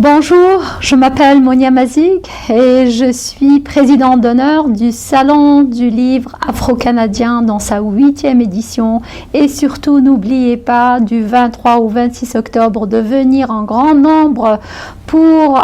Bonjour, je m'appelle Monia Mazik et je suis présidente d'honneur du Salon du livre afro-canadien dans sa 8e édition. Et surtout, n'oubliez pas du 23 au 26 octobre de venir en grand nombre pour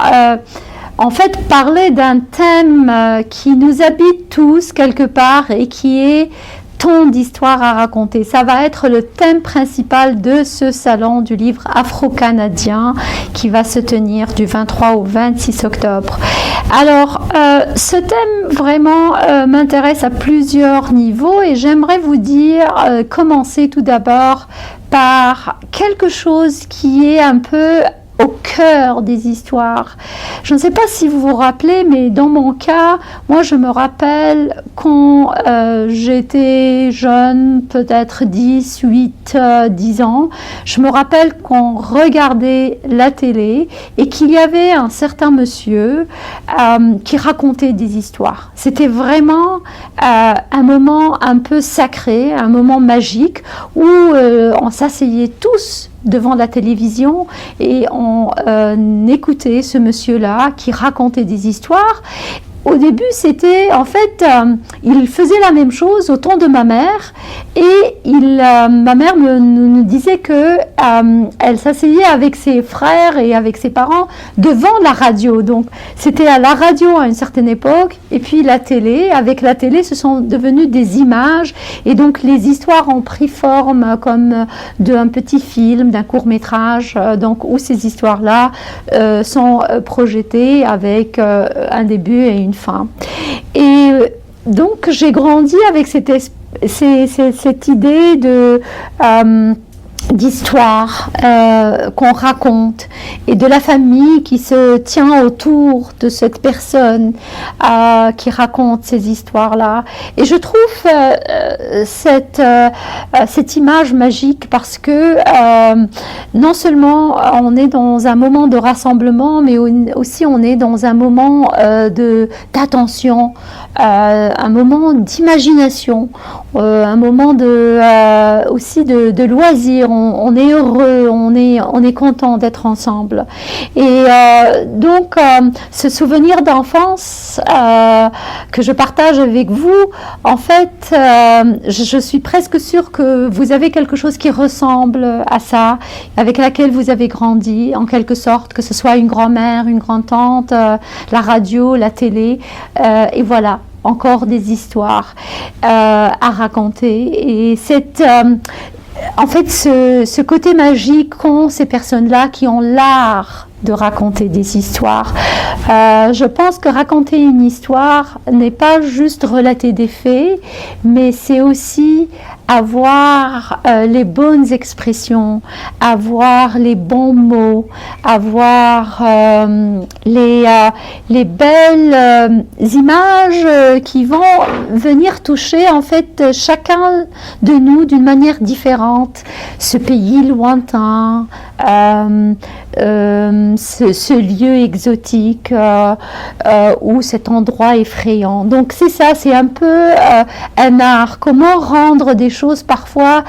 parler d'un thème qui nous habite tous quelque part et qui est ton d'histoire à raconter. Ça va être le thème principal de ce salon du livre afro-canadien qui va se tenir du 23 au 26 octobre. Alors, ce thème vraiment m'intéresse à plusieurs niveaux et j'aimerais vous dire, commencer tout d'abord par quelque chose qui est un peu au cœur des histoires. Je ne sais pas si vous vous rappelez, mais dans mon cas, moi je me rappelle quand j'étais jeune, peut-être 10, 8, 10 ans, je me rappelle qu'on regardait la télé et qu'il y avait un certain monsieur qui racontait des histoires. C'était vraiment un moment un peu sacré, un moment magique où on s'asseyait tous devant la télévision et on écoutait ce monsieur-là qui racontait des histoires. Au début, c'était il faisait la même chose au temps de ma mère et ma mère nous disait que elle s'asseyait avec ses frères et avec ses parents devant la radio. Donc, c'était à la radio à une certaine époque et puis la télé. Avec la télé, ce sont devenues des images et donc les histoires ont pris forme comme d'un petit film, d'un court-métrage, où ces histoires-là sont projetées avec un début et une fin. Et donc j'ai grandi avec cette idée d'histoire qu'on raconte et de la famille qui se tient autour de cette personne qui raconte ces histoires-là. Et je trouve cette image magique parce que non seulement on est dans un moment de rassemblement, mais aussi on est dans un moment d'attention, un moment d'imagination, un moment aussi de loisir. On est heureux, on est content d'être ensemble. Et donc, ce souvenir d'enfance que je partage avec vous, en fait, je suis presque sûre que vous avez quelque chose qui ressemble à ça, avec laquelle vous avez grandi, en quelque sorte, que ce soit une grand-mère, une grand-tante, la radio, la télé, et voilà. Encore des histoires à raconter. Et ce côté magique qu'ont ces personnes-là qui ont l'art de raconter des histoires. Je pense que raconter une histoire n'est pas juste relater des faits, mais c'est aussi avoir les bonnes expressions, avoir les bons mots, avoir les belles images qui vont venir toucher en fait chacun de nous d'une manière différente. Ce pays lointain, ce lieu exotique ou cet endroit effrayant. Donc c'est ça, c'est un peu un art. Comment rendre des choses parfois,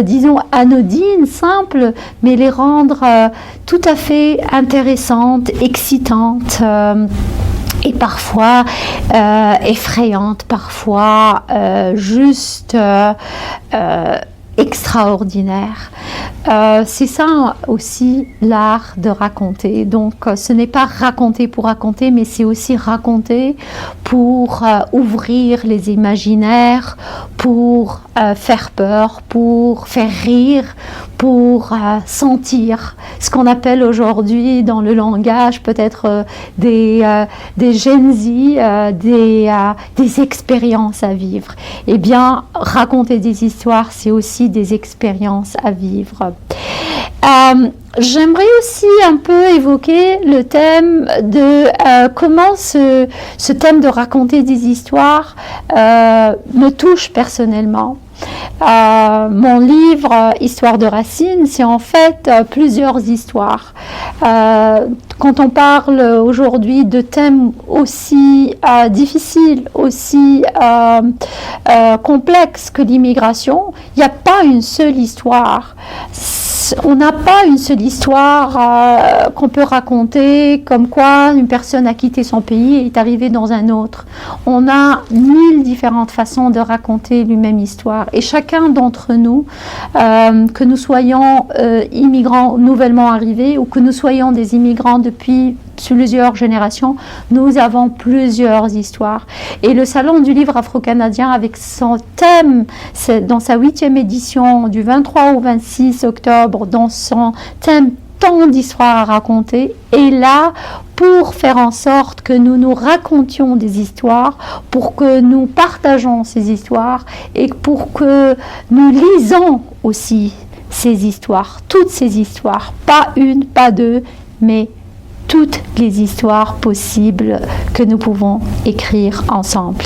disons, anodines, simples, mais les rendre tout à fait intéressantes, excitantes. Et parfois effrayantes, parfois juste extraordinaire. C'est ça aussi l'art de raconter. Donc ce n'est pas raconter pour raconter, mais c'est aussi raconter pour ouvrir les imaginaires, pour faire peur, pour faire rire, pour sentir ce qu'on appelle aujourd'hui dans le langage peut-être des Gen Z, des expériences à vivre. Eh bien, raconter des histoires, c'est aussi des expériences à vivre. J'aimerais aussi un peu évoquer le thème de comment ce thème de raconter des histoires me touche personnellement. Mon livre Histoire de racines, c'est en fait plusieurs histoires. Quand on parle aujourd'hui de thèmes aussi difficiles, aussi complexes que l'immigration, il n'y a pas une seule histoire. on n'a pas une seule histoire qu'on peut raconter, comme quoi une personne a quitté son pays et est arrivée dans un autre. On a 1000 différentes façons de raconter la même histoire. Et chacun d'entre nous, que nous soyons immigrants nouvellement arrivés ou que nous soyons des immigrants depuis plusieurs générations, nous avons plusieurs histoires. Et le Salon du livre afro-canadien, avec son thème, dans sa 8e édition du 23 au 26 octobre, dans son thème tant d'histoires à raconter, est là pour faire en sorte que nous nous racontions des histoires, pour que nous partageons ces histoires et pour que nous lisons aussi ces histoires, toutes ces histoires, pas une, pas deux, mais toutes les histoires possibles que nous pouvons écrire ensemble.